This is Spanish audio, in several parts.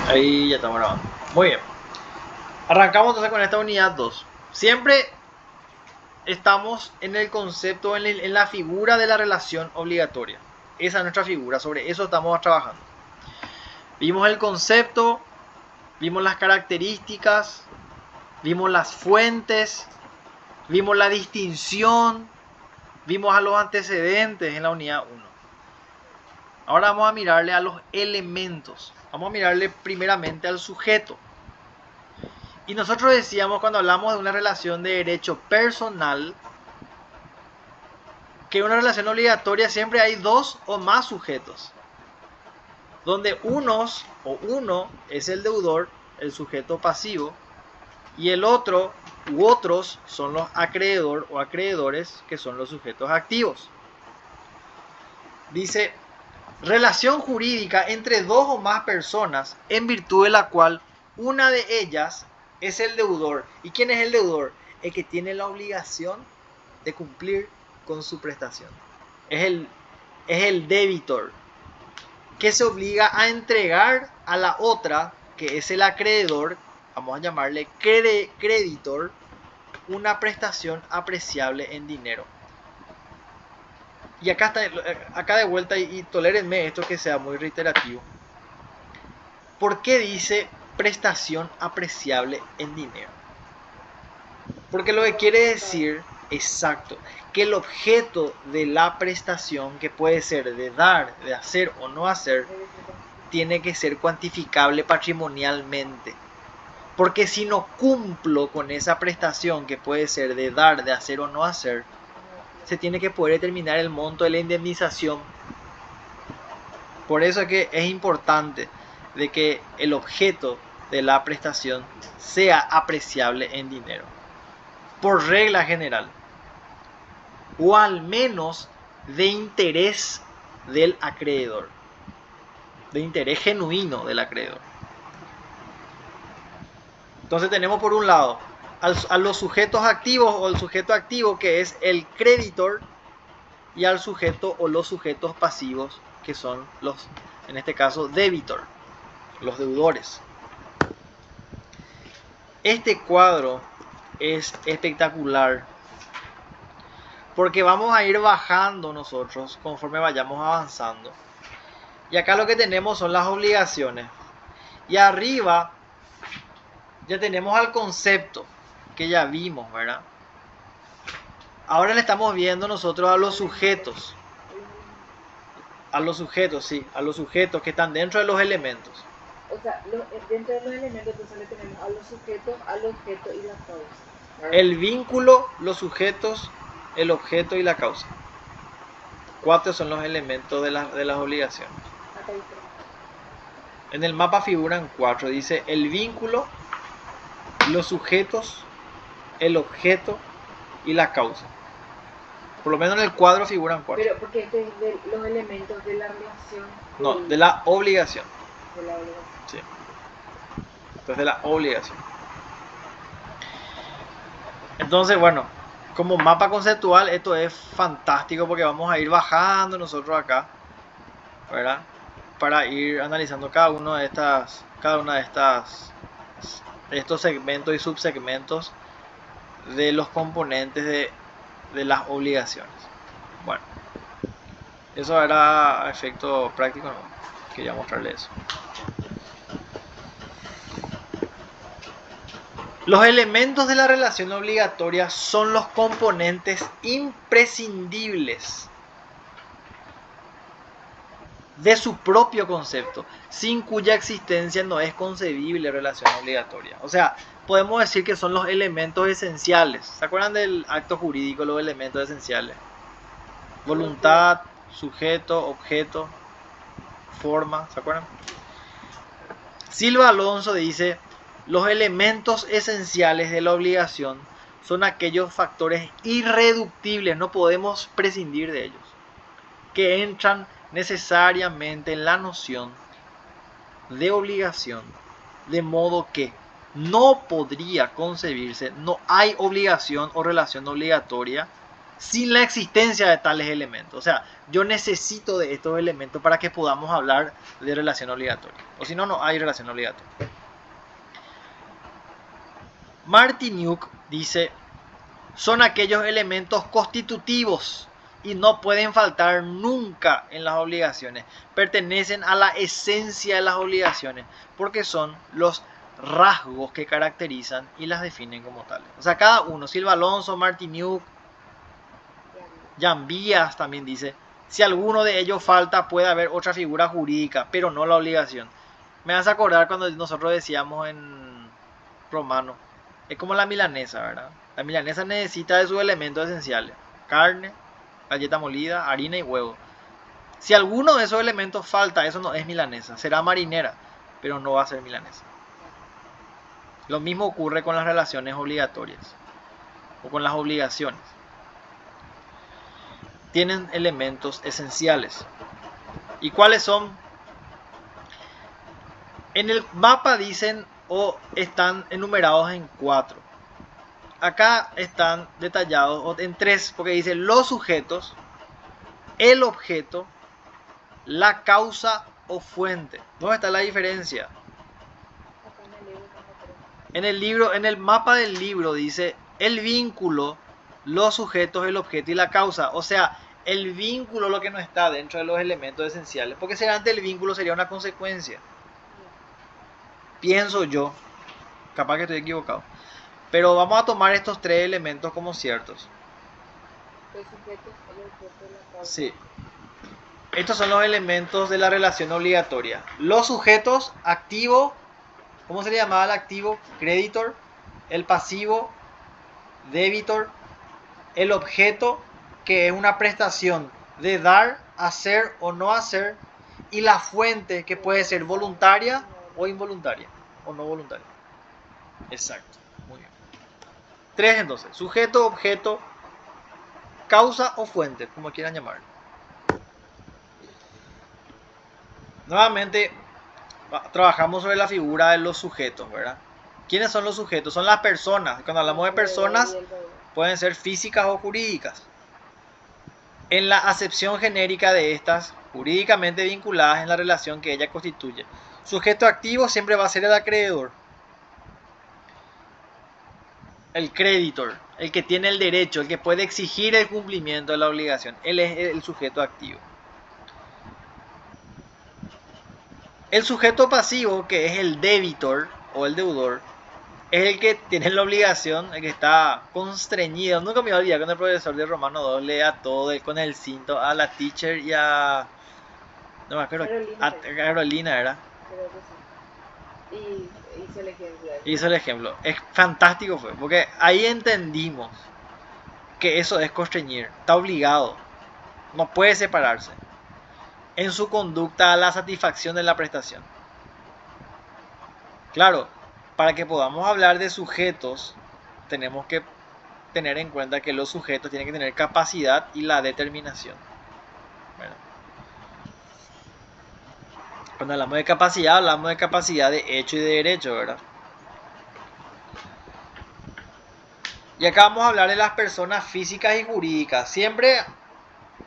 Ahí ya estamos grabando. Muy bien. Arrancamos entonces con esta unidad 2. Siempre estamos en el concepto, en la figura de la relación obligatoria. Esa es nuestra figura, sobre eso estamos trabajando. Vimos el concepto, vimos las características, vimos las fuentes, vimos la distinción, vimos a los antecedentes en la unidad 1. Ahora vamos a mirarle a los elementos. Vamos a mirarle primeramente al sujeto. Y nosotros decíamos cuando hablamos de una relación de derecho personal, que en una relación obligatoria siempre hay dos o más sujetos. Donde uno es el deudor, el sujeto pasivo, y el otro u otros son los acreedor o acreedores, que son los sujetos activos. Dice, relación jurídica entre dos o más personas en virtud de la cual una de ellas es el deudor. ¿Y quién es el deudor? El que tiene la obligación de cumplir con su prestación. Es el debitor, que se obliga a entregar a la otra, que es el acreedor, vamos a llamarle creditor, una prestación apreciable en dinero. Y acá de vuelta, y tolérenme esto que sea muy reiterativo. ¿Por qué dice prestación apreciable en dinero? Porque lo que quiere decir, exacto, que el objeto de la prestación, que puede ser de dar, de hacer o no hacer, tiene que ser cuantificable patrimonialmente. Porque si no cumplo con esa prestación, que puede ser de dar, de hacer o no hacer, se tiene que poder determinar el monto de la indemnización. Por eso es que es importante de que el objeto de la prestación sea apreciable en dinero, por regla general, o al menos de interés del acreedor, de interés genuino del acreedor. Entonces tenemos por un lado a los sujetos activos o el sujeto activo, que es el creditor, y al sujeto o los sujetos pasivos, que son los, en este caso, debitor, los deudores. Este cuadro es espectacular porque vamos a ir bajando nosotros conforme vayamos avanzando. Y acá lo que tenemos son las obligaciones. Y arriba ya tenemos al concepto que ya vimos, ¿verdad? Ahora le estamos viendo nosotros a los sujetos. A los sujetos, sí, a los sujetos que están dentro de los elementos. O sea, dentro de los elementos entonces le tenemos a los sujetos, al objeto y la causa, ¿verdad? El vínculo, los sujetos, el objeto y la causa. 4 son los elementos de las obligaciones. Acá dice. En el mapa figuran 4. Dice el vínculo, los sujetos, el objeto y la causa. Por lo menos en el cuadro figuran 4. Pero porque este es de los elementos de la relación. No, de la obligación. De la obligación. Sí. Entonces de la obligación. Entonces, bueno, como mapa conceptual esto es fantástico porque vamos a ir bajando nosotros acá, ¿verdad? Para ir analizando cada una de estos segmentos y subsegmentos de los componentes de las obligaciones. Bueno, eso era a efecto práctico, ¿no? Quería mostrarles eso. Los elementos de la relación obligatoria son los componentes imprescindibles de su propio concepto, sin cuya existencia no es concebible relación obligatoria. O sea, podemos decir que son los elementos esenciales. ¿Se acuerdan del acto jurídico, los elementos esenciales? Voluntad, sujeto, objeto, forma, ¿se acuerdan? Silva Alonso dice, los elementos esenciales de la obligación son aquellos factores irreductibles, no podemos prescindir de ellos, que entran necesariamente en la noción de obligación, de modo que no podría concebirse, no hay obligación o relación obligatoria sin la existencia de tales elementos. O sea, yo necesito de estos elementos para que podamos hablar de relación obligatoria. O si no, no hay relación obligatoria. Martiniuk dice, son aquellos elementos constitutivos y no pueden faltar nunca en las obligaciones. Pertenecen a la esencia de las obligaciones porque son los rasgos que caracterizan y las definen como tales. O sea, cada uno, Silva Alonso, Martiniuk, Jan Vías también dice, si alguno de ellos falta puede haber otra figura jurídica, pero no la obligación. Me hace acordar cuando nosotros decíamos en romano, es como la milanesa, ¿verdad? La milanesa necesita de sus elementos esenciales, carne, galleta molida, harina y huevo. Si alguno de esos elementos falta, eso no es milanesa, será marinera, pero no va a ser milanesa. Lo mismo ocurre con las relaciones obligatorias o con las obligaciones. Tienen elementos esenciales. ¿Y cuáles son? En el mapa dicen o están enumerados en 4. Acá están detallados en 3 porque dice los sujetos, el objeto, la causa o fuente. ¿Dónde está la diferencia? En el libro, en el mapa del libro dice el vínculo, los sujetos, el objeto y la causa. O sea, el vínculo lo que no está dentro de los elementos esenciales. Porque antes el vínculo sería una consecuencia. Pienso yo, capaz que estoy equivocado. Pero vamos a tomar estos 3 elementos como ciertos. Los sujetos, el objeto y la causa. Sí. Estos son los elementos de la relación obligatoria. Los sujetos, activo, ¿cómo se le llamaba el activo? Creditor. El pasivo, debitor. El objeto, que es una prestación de dar, hacer o no hacer. Y la fuente, que puede ser voluntaria o involuntaria. O no voluntaria. Exacto. Muy bien. 3 entonces. Sujeto, objeto, causa o fuente, como quieran llamarlo. Nuevamente, trabajamos sobre la figura de los sujetos, ¿verdad? ¿Quiénes son los sujetos? Son las personas. Cuando hablamos de personas, pueden ser físicas o jurídicas. En la acepción genérica de estas, jurídicamente vinculadas en la relación que ella constituye. Sujeto activo siempre va a ser el acreedor. El creditor, el que tiene el derecho, el que puede exigir el cumplimiento de la obligación. Él es el sujeto activo. El sujeto pasivo, que es el debitor o el deudor, es el que tiene la obligación, el que está constreñido. Nunca me voy a olvidar cuando el profesor de Romano 2 le da todo con el cinto a la teacher y a... No me acuerdo. A Carolina era. Creo que sí. Y hizo el ejemplo. Hizo el ejemplo. Es fantástico fue, porque ahí entendimos que eso es constreñir. Está obligado. No puede separarse. En su conducta a la satisfacción de la prestación. Claro, para que podamos hablar de sujetos, tenemos que tener en cuenta que los sujetos tienen que tener capacidad y la determinación. Bueno, cuando hablamos de capacidad de hecho y de derecho, ¿verdad? Y acá vamos a hablar de las personas físicas y jurídicas, siempre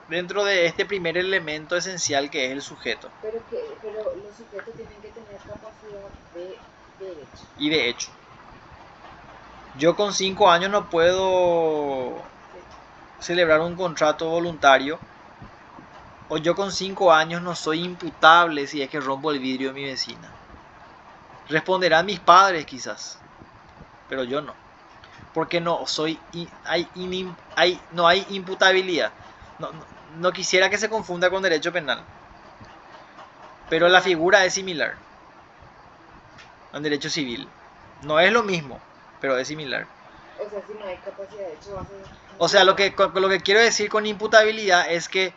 dentro de este primer elemento esencial que es el sujeto. Pero los sujetos tienen que tener capacidad de derecho. Y de hecho. Yo con 5 años no puedo celebrar un contrato voluntario. O yo con 5 años no soy imputable si es que rompo el vidrio de mi vecina. Responderán mis padres quizás, pero yo no. Porque no soy, no hay imputabilidad. No quisiera que se confunda con derecho penal. Pero la figura es similar. En derecho civil. No es lo mismo, pero es similar. O sea, si no hay capacidad de hecho, va a ser... O sea, lo que quiero decir con imputabilidad es que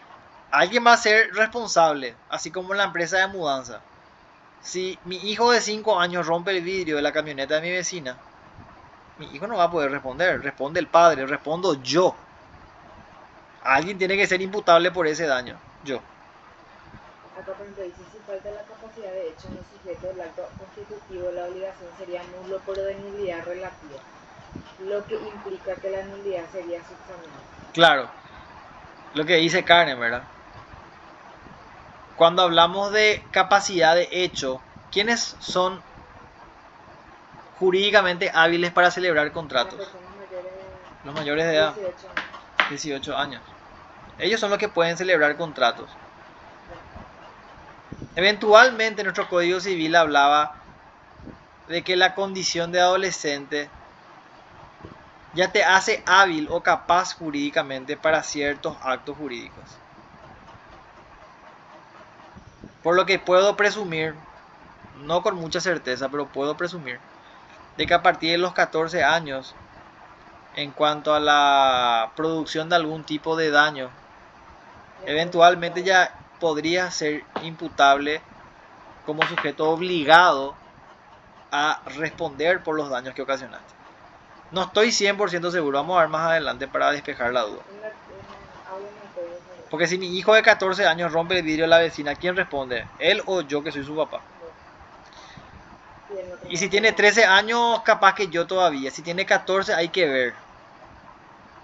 alguien va a ser responsable, así como en la empresa de mudanza. Si mi hijo de 5 años rompe el vidrio de la camioneta de mi vecina, mi hijo no va a poder responder. Responde el padre, respondo yo. Alguien tiene que ser imputable por ese daño. Yo. Acá por ejemplo dice, si falta la capacidad de hecho en los sujetos del acto constitutivo, la obligación sería nulo por de nulidad relativa. lo que implica que la nulidad sería subsanada. Claro, lo que dice Karen, ¿verdad? Cuando hablamos de capacidad de hecho, ¿quiénes son jurídicamente hábiles para celebrar Las contratos? personas mayores Los mayores de de edad, 18 años. 18 años. Ellos son los que pueden celebrar contratos. Eventualmente nuestro Código Civil hablaba de que la condición de adolescente ya te hace hábil o capaz jurídicamente para ciertos actos jurídicos. Por lo que puedo presumir, no con mucha certeza, pero puedo presumir, de que a partir de los 14 años, en cuanto a la producción de algún tipo de daño, eventualmente ya podría ser imputable como sujeto obligado a responder por los daños que ocasionaste. No estoy 100% seguro, vamos a ver más adelante para despejar la duda. En el audio no estoy seguro. Porque si mi hijo de 14 años rompe el vidrio de la vecina, ¿quién responde? ¿Él o yo que soy su papá? Y el otro Y no si tiene sabe. 13 años, capaz que yo todavía. Si tiene 14, hay que ver.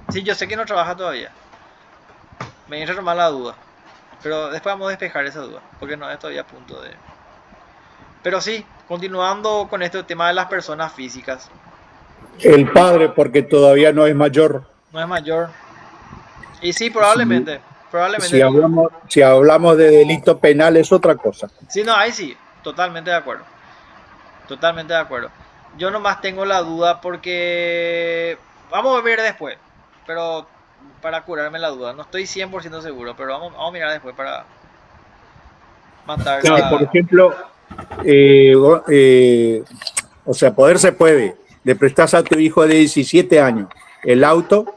Sí, yo sé que no trabaja todavía. Me entra más la duda. Pero después vamos a despejar esa duda. Porque no es todavía a punto de... Pero sí, continuando con este tema de las personas físicas. El padre, porque todavía no es mayor. No es mayor. Y sí, Si, probablemente. si Probablemente. hablamos, si hablamos de delito penal es otra cosa. Sí, no, ahí sí. Totalmente de acuerdo. Totalmente de acuerdo. Yo nomás tengo la duda porque... Vamos a ver después. Pero para curarme la duda. No estoy 100% seguro, pero vamos a mirar después para matar Claro, por la... ejemplo, o sea, poder se puede. Le prestas a tu hijo de 17 años el auto,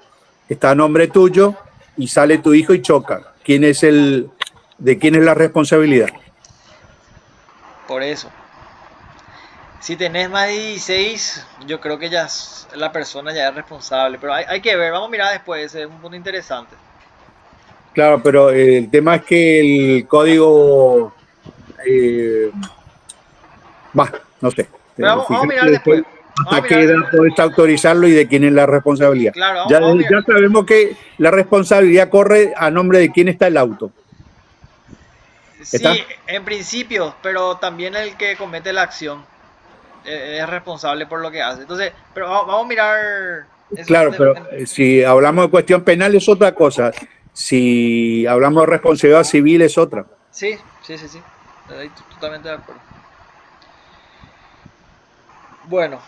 está a nombre tuyo y sale tu hijo y choca. ¿De quién es la responsabilidad? Por eso. Si tenés más de 16, yo creo que ya la persona ya es responsable. Pero hay que ver, vamos a mirar después. Ese es un punto interesante. Claro, pero el tema es que el código, eh, no sé, Pero vamos a fíjate mirar después después. Vamos a hasta qué mirar. edad podés autorizarlo y de quién es la responsabilidad. Claro, Ya, vamos a mirar. ya sabemos que la responsabilidad corre a nombre de quién está el auto. Sí, ¿Está? en principio, pero también el que comete la acción es responsable por lo que hace. Entonces, pero vamos a mirar eso. Claro, pero si hablamos de cuestión penal es otra cosa. Si hablamos de responsabilidad civil es otra. Sí, sí, sí, sí. Estoy totalmente de acuerdo. Bueno,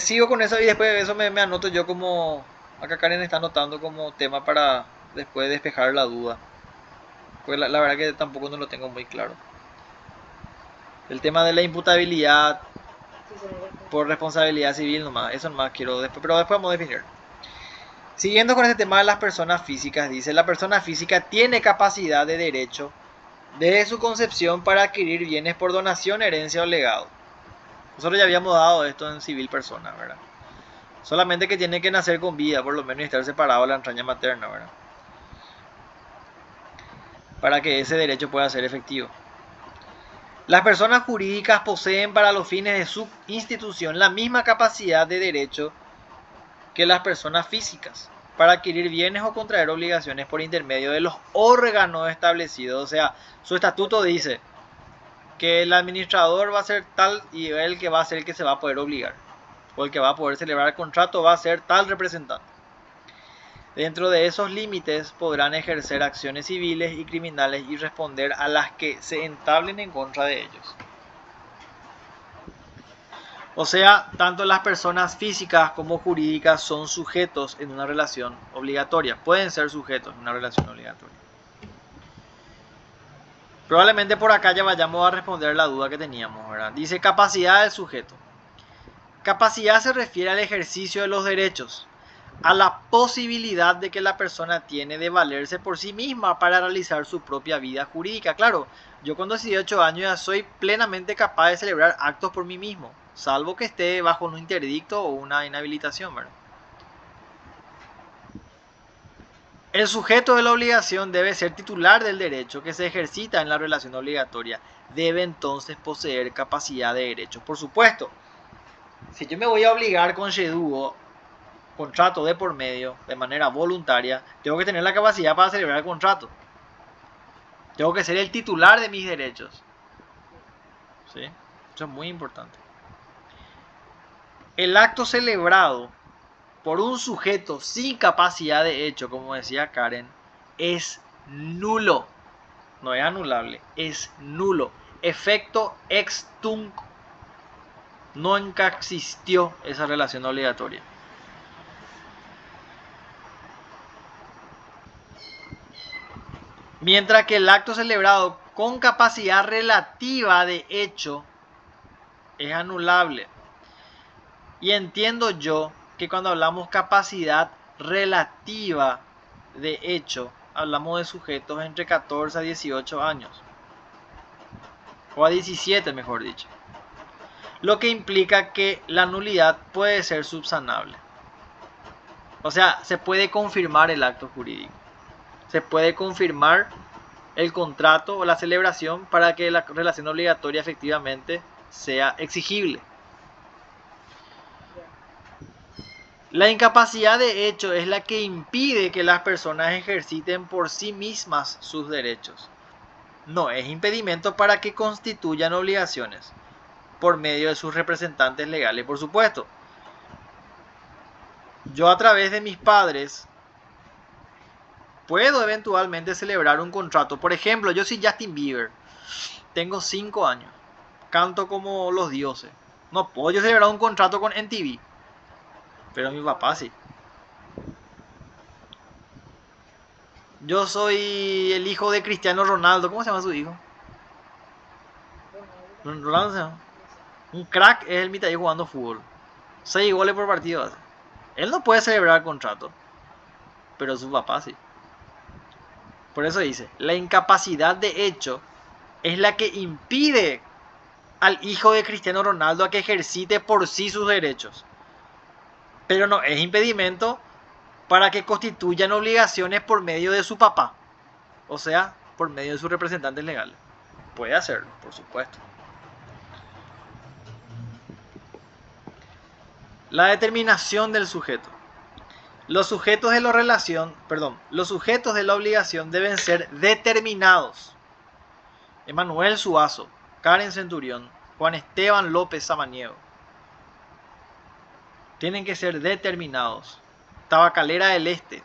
sigo con eso y después de eso me anoto yo como... Acá Karen está anotando como tema para después despejar la duda. Pues la verdad que tampoco no lo tengo muy claro. El tema de la imputabilidad Sí, son por responsables. responsabilidad civil nomás. Eso nomás quiero después, pero después vamos a definir. Siguiendo con este tema de las personas físicas, dice, la persona física tiene capacidad de derecho desde su concepción para adquirir bienes por donación, herencia o legado. Nosotros ya habíamos dado esto en civil persona, ¿verdad? Solamente que tiene que nacer con vida, por lo menos, y estar separado de la entraña materna, ¿verdad? Para que ese derecho pueda ser efectivo. Las personas jurídicas poseen para los fines de su institución la misma capacidad de derecho que las personas físicas para adquirir bienes o contraer obligaciones por intermedio de los órganos establecidos. O sea, su estatuto dice que el administrador va a ser tal y el que va a ser el que se va a poder obligar. O el que va a poder celebrar el contrato va a ser tal representante. Dentro de esos límites podrán ejercer acciones civiles y criminales y responder a las que se entablen en contra de ellos. O sea, tanto las personas físicas como jurídicas son sujetos en una relación obligatoria. Pueden ser sujetos en una relación obligatoria. Probablemente por acá ya vayamos a responder la duda que teníamos, ¿verdad? Dice capacidad del sujeto. Capacidad se refiere al ejercicio de los derechos, a la posibilidad de que la persona tiene de valerse por sí misma para realizar su propia vida jurídica. Claro, yo con 18 años ya soy plenamente capaz de celebrar actos por mí mismo, salvo que esté bajo un interdicto o una inhabilitación, ¿verdad? El sujeto de la obligación debe ser titular del derecho que se ejercita en la relación obligatoria. Debe entonces poseer capacidad de derecho. Por supuesto, si yo me voy a obligar con Sheduo contrato de por medio, de manera voluntaria, tengo que tener la capacidad para celebrar el contrato. Tengo que ser el titular de mis derechos. ¿Sí? Eso es muy importante. El acto celebrado por un sujeto sin capacidad de hecho, como decía Karen, es nulo. No es anulable, es nulo. Efecto ex tunc. Nunca existió esa relación obligatoria. Mientras que el acto celebrado con capacidad relativa de hecho es anulable. Y entiendo yo que cuando hablamos capacidad relativa de hecho, hablamos de sujetos entre 14 a 18 años. O a 17, mejor dicho. Lo que implica que la nulidad puede ser subsanable. O sea, se puede confirmar el acto jurídico. Se puede confirmar el contrato o la celebración para que la relación obligatoria efectivamente sea exigible. La incapacidad de hecho es la que impide que las personas ejerciten por sí mismas sus derechos. No es impedimento para que constituyan obligaciones por medio de sus representantes legales, por supuesto. Yo a través de mis padres puedo eventualmente celebrar un contrato. Por ejemplo, yo soy Justin Bieber, tengo 5 años, canto como los dioses. No puedo yo celebrar un contrato con MTV, pero mi papá sí. Yo soy el hijo de Cristiano Ronaldo. ¿Cómo se llama su hijo? Ronaldo se llama. Un crack es el mitad jugando fútbol. 6 goles por partido hace. Él no puede celebrar el contrato, pero su papá sí. Por eso dice, la incapacidad de hecho es la que impide al hijo de Cristiano Ronaldo a que ejercite por sí sus derechos. Pero no es impedimento para que constituyan obligaciones por medio de su papá. O sea, por medio de sus representantes legales. Puede hacerlo, por supuesto. La determinación del sujeto. Los sujetos de los sujetos de la obligación deben ser determinados. Emanuel Suazo, Karen Centurión, Juan Esteban López Samaniego. Tienen que ser determinados. Tabacalera del Este.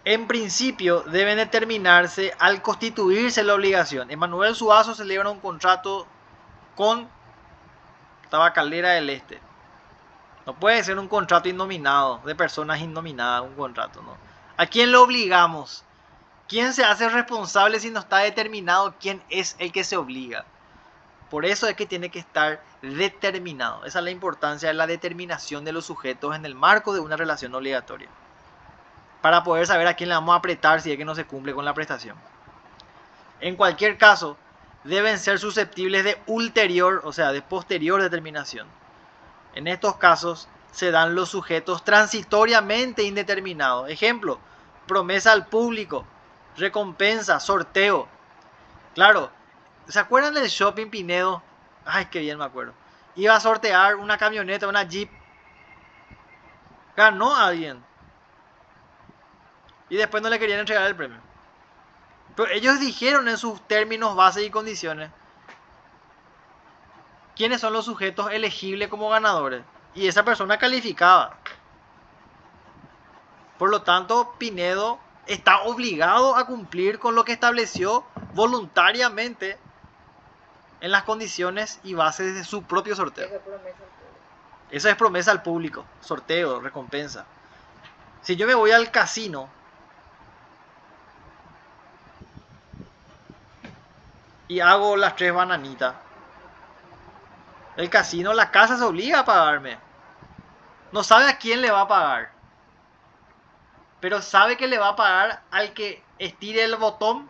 En principio deben determinarse al constituirse la obligación. Emanuel Suazo celebra un contrato con Tabacalera del Este. No puede ser un contrato innominado, de personas innominadas, un contrato, ¿no? ¿A quién lo obligamos? ¿Quién se hace responsable si no está determinado quién es el que se obliga? Por eso es que tiene que estar determinado. Esa es la importancia de la determinación de los sujetos en el marco de una relación obligatoria. Para poder saber a quién le vamos a apretar si es que no se cumple con la prestación. En cualquier caso, deben ser susceptibles de ulterior, o sea, de posterior determinación. En estos casos se dan los sujetos transitoriamente indeterminados. Ejemplo, promesa al público, recompensa, sorteo. Claro, ¿se acuerdan del Shopping Pinedo? Ay, qué bien me acuerdo. Iba a sortear una camioneta, una Jeep. Ganó a alguien. Y después no le querían entregar el premio. Pero ellos dijeron en sus términos, bases y condiciones quiénes son los sujetos elegibles como ganadores. Y esa persona calificaba. Por lo tanto, Pinedo está obligado a cumplir con lo que estableció voluntariamente en las condiciones y bases de su propio sorteo. Esa es promesa al público, sorteo, recompensa. Si yo me voy al casino y hago las 3 bananitas, el casino, la casa se obliga a pagarme. No sabe a quién le va a pagar, pero sabe que le va a pagar al que estire el botón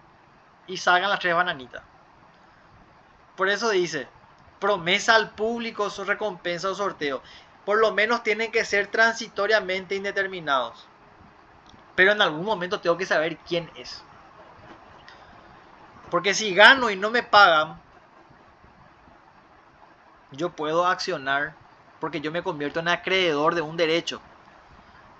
y salgan las 3 bananitas. Por eso dice, promesa al público, su recompensa o sorteo. Por lo menos tienen que ser transitoriamente indeterminados. Pero en algún momento tengo que saber quién es. Porque si gano y no me pagan, yo puedo accionar porque yo me convierto en acreedor de un derecho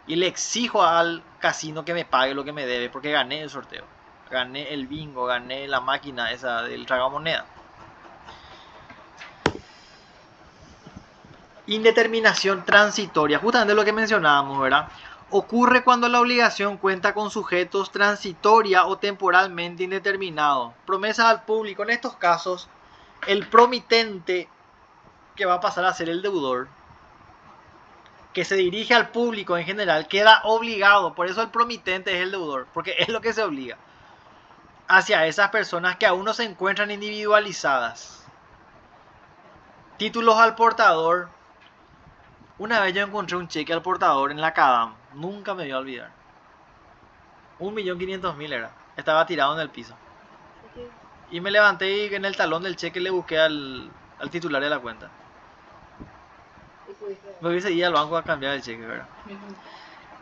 y le exijo al casino que me pague lo que me debe porque gané el sorteo, gané el bingo, gané la máquina esa del tragamoneda. Indeterminación transitoria, justamente lo que mencionábamos, ¿verdad? Ocurre cuando la obligación cuenta con sujetos transitoria o temporalmente indeterminados. Promesa al público. En estos casos, el promitente, que va a pasar a ser el deudor, que se dirige al público en general, queda obligado. Por eso el promitente es el deudor, porque es lo que se obliga hacia esas personas que aún no se encuentran individualizadas. Títulos al portador. Una vez yo encontré un cheque al portador en la CADAM. Nunca me voy a olvidar. 1.500.000 era. Estaba tirado en el piso. Y me levanté y en el talón del cheque le busqué al titular de la cuenta. Me hubiese ido al banco a cambiar el cheque, ¿verdad?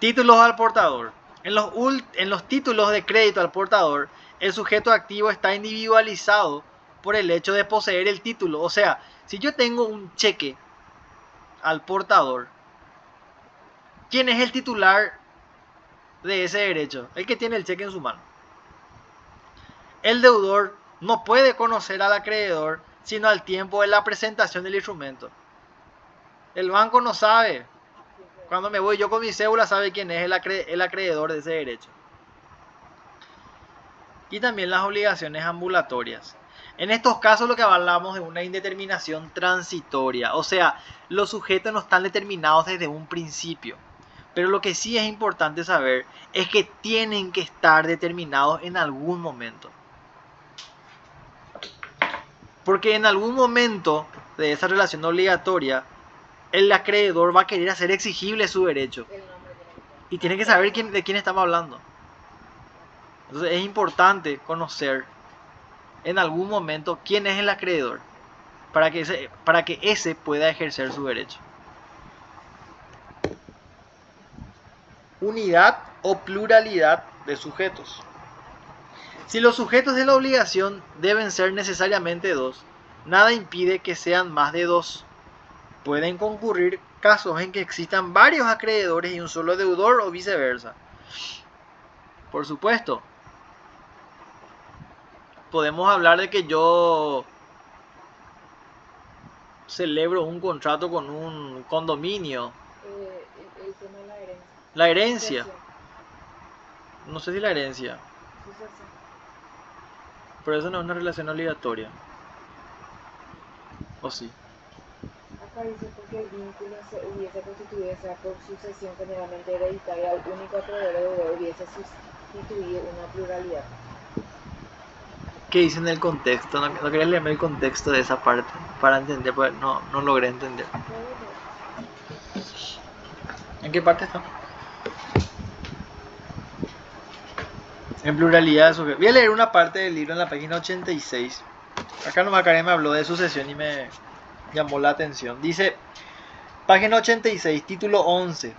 Títulos al portador. En los títulos de crédito al portador, el sujeto activo está individualizado por el hecho de poseer el título. O sea, si yo tengo un cheque al portador, ¿quién es el titular de ese derecho? El que tiene el cheque en su mano. El deudor no puede conocer al acreedor sino al tiempo de la presentación del instrumento. El banco no sabe. Cuando me voy yo con mi cédula, sabe quién es el acreedor de ese derecho. Y también las obligaciones ambulatorias. En estos casos lo que hablamos de una indeterminación transitoria. O sea, los sujetos no están determinados desde un principio. Pero lo que sí es importante saber es que tienen que estar determinados en algún momento. Porque en algún momento de esa relación obligatoria, el acreedor va a querer hacer exigible su derecho. Y tiene que saber de quién estamos hablando. Entonces es importante conocer en algún momento quién es el acreedor para que ese pueda ejercer su derecho. Unidad o pluralidad de sujetos. Si los sujetos de la obligación deben ser necesariamente dos, nada impide que sean más de dos. Pueden concurrir casos en que existan varios acreedores y un solo deudor o viceversa. Por supuesto, podemos hablar de que yo celebro un contrato con un condominio. El tema de la herencia. La herencia. No sé si la herencia. Pero eso no es una relación obligatoria. ¿O sí? Acá dice porque el vínculo se hubiese constituido, sea por sucesión generalmente hereditaria, el único acreedor o deudor hubiese sustituido una pluralidad. ¿Qué dice en el contexto? No quería leerme el contexto de esa parte para entender, porque no logré entender. ¿En qué parte está? En pluralidad de sujetos. Voy a leer una parte del libro en la página 86. Acá Macarena me habló de sucesión y me llamó la atención. Dice, página 86, título 11,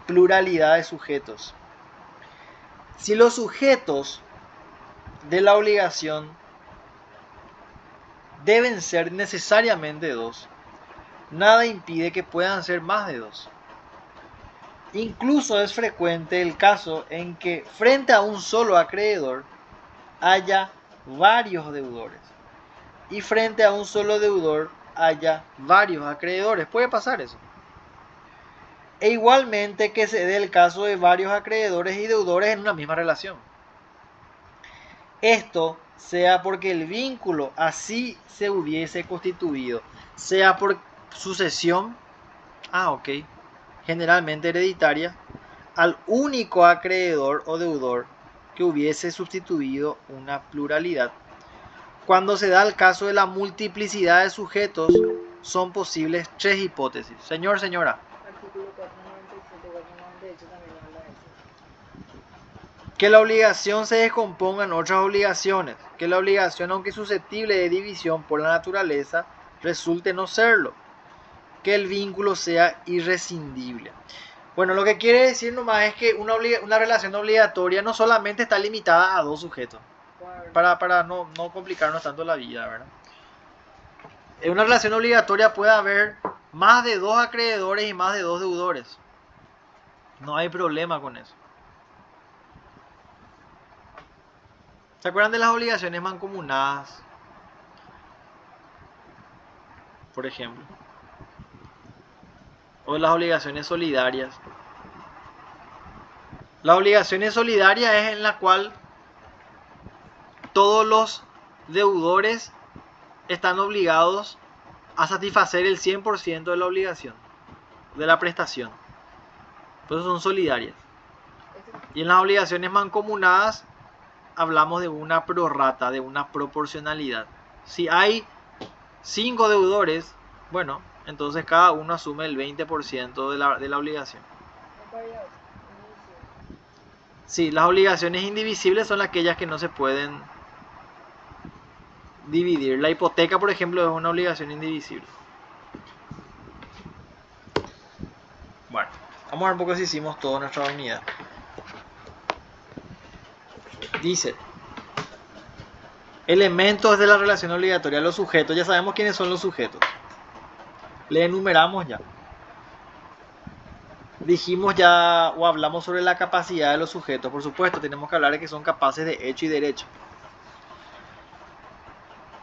pluralidad de sujetos. Si los sujetos de la obligación deben ser necesariamente dos, nada impide que puedan ser más de dos. Incluso es frecuente el caso en que frente a un solo acreedor haya varios deudores y frente a un solo deudor haya varios acreedores. Puede pasar eso. E igualmente que se dé el caso de varios acreedores y deudores en una misma relación. Esto sea porque el vínculo así se hubiese constituido, sea por sucesión, generalmente hereditaria, al único acreedor o deudor que hubiese sustituido una pluralidad. Cuando se da el caso de la multiplicidad de sujetos, son posibles tres hipótesis. Señor, señora. Artículo 497, 498 también habla de eso. Que la obligación se descomponga en otras obligaciones. Que la obligación, aunque susceptible de división por la naturaleza, resulte no serlo. Que el vínculo sea irrescindible. Bueno, lo que quiere decir nomás es que una relación obligatoria no solamente está limitada a dos sujetos. Para no complicarnos tanto la vida, ¿verdad? En una relación obligatoria puede haber más de 2 acreedores y más de 2 deudores. No hay problema con eso. ¿Se acuerdan de las obligaciones mancomunadas? Por ejemplo. O las obligaciones solidarias. Las obligaciones solidarias es en la cual todos los deudores están obligados a satisfacer el 100% de la obligación, de la prestación. Por eso son solidarias. Y en las obligaciones mancomunadas hablamos de una prorrata, de una proporcionalidad. Si hay 5 deudores, bueno, entonces cada uno asume el 20% de la obligación. Sí, las obligaciones indivisibles son aquellas que no se pueden dividir. La hipoteca, por ejemplo, es una obligación indivisible. Bueno, vamos a ver un poco si hicimos toda nuestra unidad. Dice, elementos de la relación obligatoria. Los sujetos, ya sabemos quiénes son los sujetos. Le enumeramos ya. Dijimos ya o hablamos sobre la capacidad de los sujetos. Por supuesto, tenemos que hablar de que son capaces de hecho y derecho.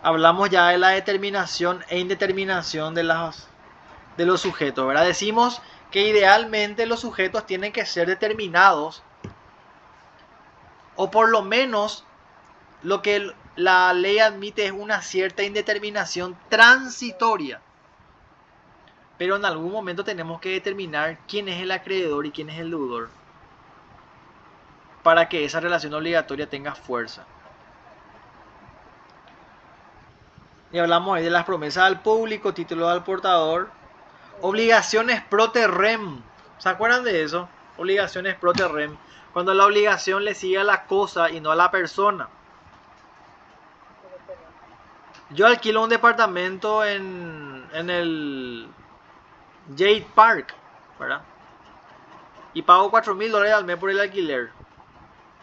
Hablamos ya de la determinación e indeterminación de los sujetos, ¿verdad? Decimos que idealmente los sujetos tienen que ser determinados, o por lo menos lo que la ley admite es una cierta indeterminación transitoria. Pero en algún momento tenemos que determinar quién es el acreedor y quién es el deudor para que esa relación obligatoria tenga fuerza. Y hablamos ahí de las promesas al público, título al portador, obligaciones pro terrem. ¿Se acuerdan de eso? Obligaciones pro terrem. Cuando la obligación le sigue a la cosa y no a la persona. Yo alquilo un departamento en el Jade Park, ¿verdad? Y pago $4,000 al mes por el alquiler.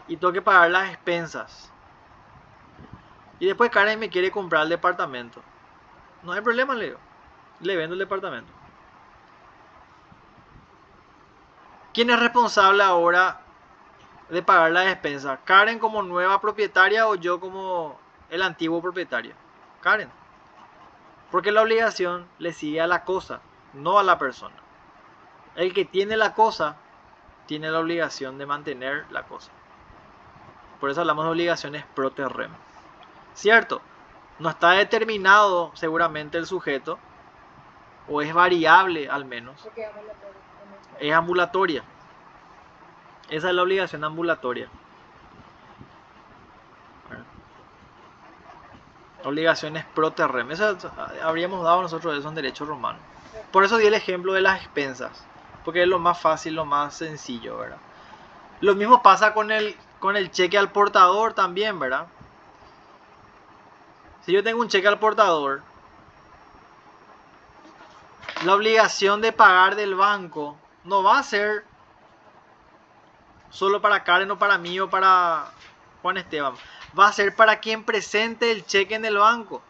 Y tengo que pagar las expensas. Y después Karen me quiere comprar el departamento. No hay problema, le digo. Le vendo el departamento. ¿Quién es responsable ahora de pagar las expensas? ¿Karen como nueva propietaria o yo como el antiguo propietario? Karen. Porque la obligación le sigue a la cosa, no a la persona. El que tiene la cosa tiene la obligación de mantener la cosa. Por eso hablamos de obligaciones pro terrem. Cierto, no está determinado seguramente el sujeto, o es variable al menos. Es ambulatoria. Esa es la obligación ambulatoria. Obligaciones pro terrem. Eso habríamos dado nosotros eso en derecho romano. Por eso di el ejemplo de las expensas. Porque es lo más fácil, lo más sencillo, ¿verdad? Lo mismo pasa con el cheque al portador también, ¿verdad? Si yo tengo un cheque al portador, la obligación de pagar del banco no va a ser solo para Karen o para mí o para Juan Esteban. Va a ser para quien presente el cheque en el banco.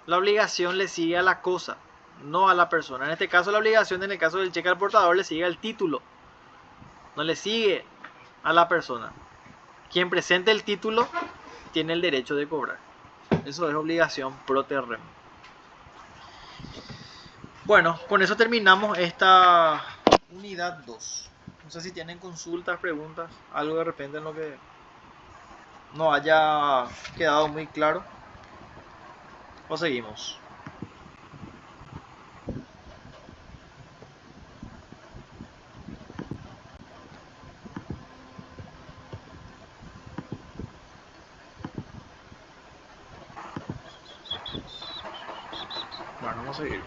La obligación le sigue a la cosa, no a la persona. En este caso la obligación, en el caso del cheque al portador, le sigue al título. No le sigue a la persona. Quien presente el título tiene el derecho de cobrar. Eso es obligación pro terrem. Bueno, con eso terminamos esta unidad 2. No sé si tienen consultas, preguntas, algo de repente en lo que no haya quedado muy claro. O seguimos. Bueno, vamos a seguir.